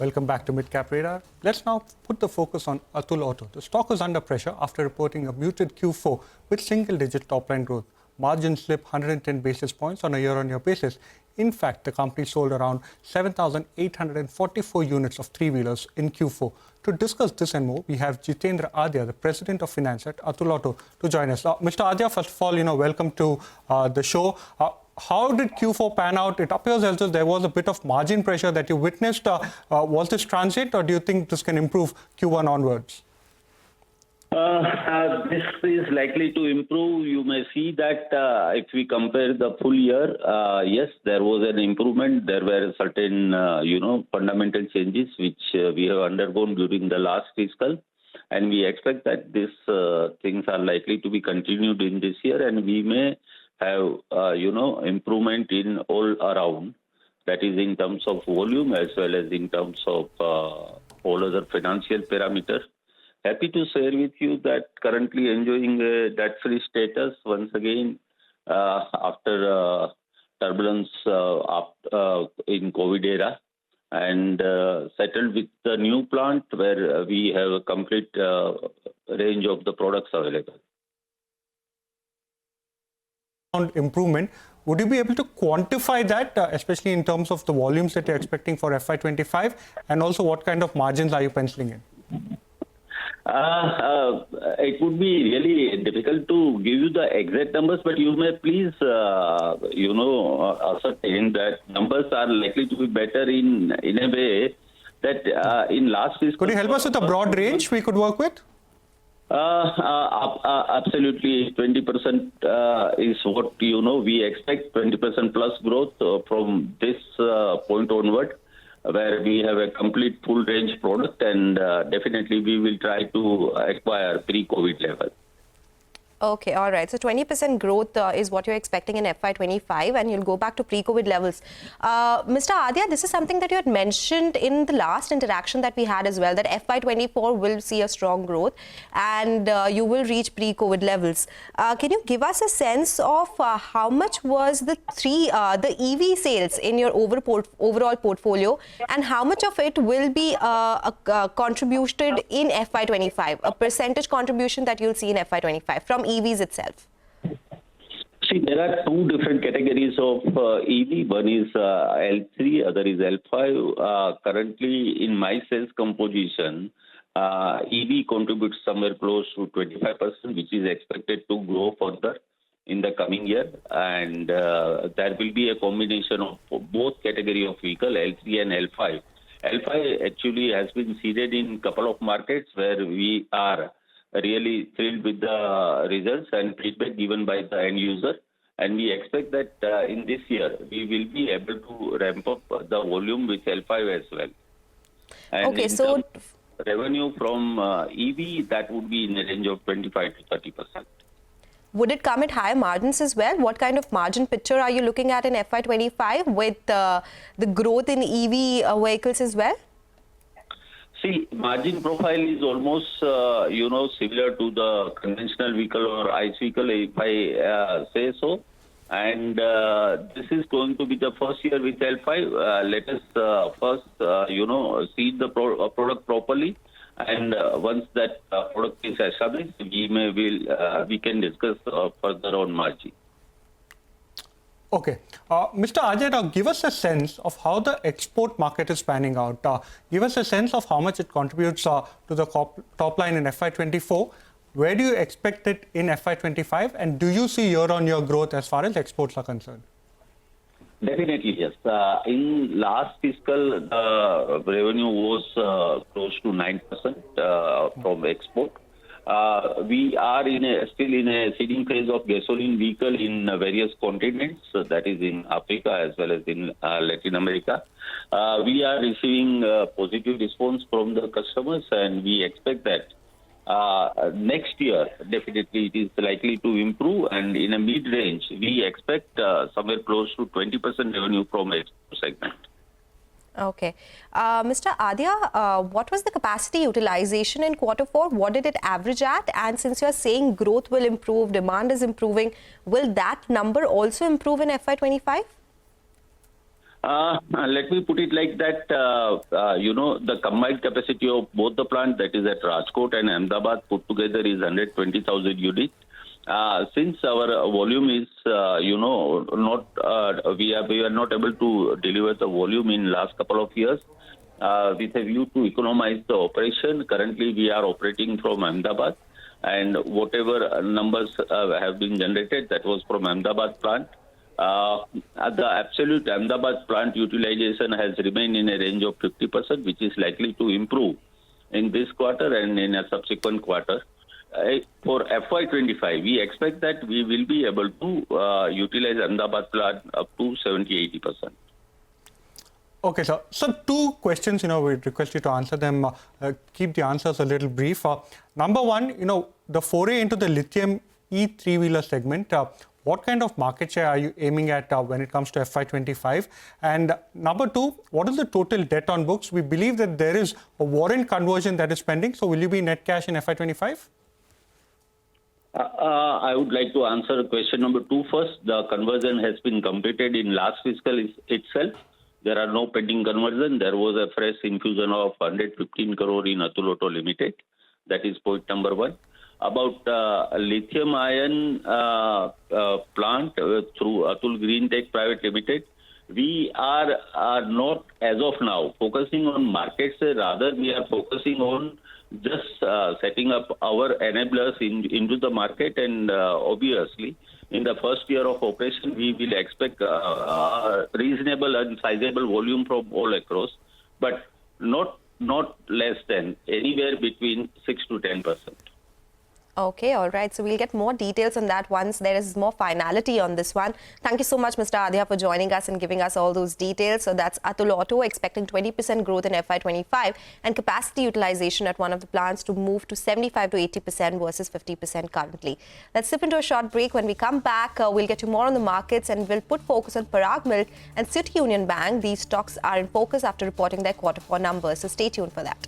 Welcome back to Midcap Radar. Let's now put the focus on Atul Auto. The stock is under pressure after reporting a muted Q4 with single-digit top-line growth. Margins slipped 110 basis points on a year-on-year basis. In fact, the company sold around 7,844 units of three-wheelers in Q4. To discuss this and more, we have Jitendra Adhia, the President of Finance at Atul Auto, to join us. Mr. Adhia, first of all, welcome to the show. How did Q4 pan out? It appears as though there was a bit of margin pressure that you witnessed. Was this transient, or do you think this can improve Q1 onwards? This is likely to improve. You may see that if we compare the full year, yes, there was an improvement. There were certain, fundamental changes which we have undergone during the last fiscal. And we expect that these things are likely to be continued in this year, and we may have, improvement in all around. That is in terms of volume as well as in terms of all other financial parameters. Happy to share with you that currently enjoying a debt-free status once again after turbulence in COVID era, and settled with the new plant where we have a complete range of the products available. Improvement. Would you be able to quantify that, especially in terms of the volumes that you're expecting for FY25, and also what kind of margins are you penciling in? It would be really difficult to give you the exact numbers, but you may please, ascertain that numbers are likely to be better in a way that in last fiscal. Could you help us with a broad range we could work with? Absolutely, 20% is what we expect. 20% plus growth from this point onward, where we have a complete full range product, and definitely we will try to acquire pre-COVID level. Okay, all right. So 20% growth is what you're expecting in FY25, and you'll go back to pre-COVID levels. Mr. Adhia, this is something that you had mentioned in the last interaction that we had as well, that FY24 will see a strong growth and you will reach pre-COVID levels. Can you give us a sense of how much was the EV sales in your overall portfolio, and how much of it will be contributed in FY25, a percentage contribution that you'll see in FY25 from EVs itself? See, there are two different categories of EV. One is L3, other is L5. Currently, in my sales composition, EV contributes somewhere close to 25%, which is expected to grow further in the coming year. And there will be a combination of both category of vehicle, L3 and L5. L5 actually has been seeded in a couple of markets where we are really thrilled with the results and feedback given by the end user. And we expect that in this year, we will be able to ramp up the volume with L5 as well. And okay, so revenue from EV, that would be in the range of 25 to 30%. Would it come at higher margins as well? What kind of margin picture are you looking at in FY25 with the growth in EV vehicles as well? See, margin profile is almost, similar to the conventional vehicle or ICE vehicle, if I say so. And this is going to be the first year with L5. Let us first, see the product properly. And once that product is established, we can discuss further on margin. Okay. Mr. Adhia, now give us a sense of how the export market is panning out. Give us a sense of how much it contributes to the top line in FY24. Where do you expect it in FY25? And do you see year-on-year growth as far as exports are concerned? Definitely, yes. In last fiscal, the revenue was close to 9% from export. We are still in a seeding phase of gasoline vehicle in various continents, so that is in Africa as well as in Latin America. We are receiving positive response from the customers, and we expect that next year, definitely it is likely to improve, and in a mid-range, we expect somewhere close to 20% revenue from export segment. Okay. Mr. Adhia, what was the capacity utilization in Q4? What did it average at? And since you're saying growth will improve, demand is improving, will that number also improve in FY25? Let me put it like that. The combined capacity of both the plants, that is at Rajkot and Ahmedabad, put together is 120,000 units. Since our volume is, not we are not able to deliver the volume in last couple of years. With a view to economize the operation, currently we are operating from Ahmedabad, and whatever numbers have been generated, that was from Ahmedabad plant. The absolute Ahmedabad plant utilization has remained in a range of 50%, which is likely to improve in this quarter and in a subsequent quarter. For FY25, we expect that we will be able to utilize Ahmedabad plant up to 70-80%. Okay, sir. So two questions, we request you to answer them. Keep the answers a little brief. Number one, the foray into the lithium e-3-wheeler segment, what kind of market share are you aiming at when it comes to FY25? And number two, what is the total debt on books? We believe that there is a warrant conversion that is pending. So will you be net cash in FY25? I would like to answer question number 2 first. The conversion has been completed in last fiscal itself. There are no pending conversion. There was a fresh infusion of 115 crore in Atul Auto Limited. That is point number 1. About lithium ion plant through Atul Green Tech Private Limited, we are not as of now focusing on markets. Rather, we are focusing on just setting up our enablers into the market, and obviously in the first year of operation we will expect reasonable and sizable volume from all across, but not less than anywhere between 6 to 10%. Okay, all right. So we'll get more details on that once there is more finality on this one. Thank you so much, Mr. Adhia, for joining us and giving us all those details. So that's Atul Auto expecting 20% growth in FY25 and capacity utilization at one of the plants to move to 75 to 80% versus 50% currently. Let's slip into a short break. When we come back, we'll get to more on the markets and we'll put focus on Parag Milk and City Union Bank. These stocks are in focus after reporting their Q4 numbers. So stay tuned for that.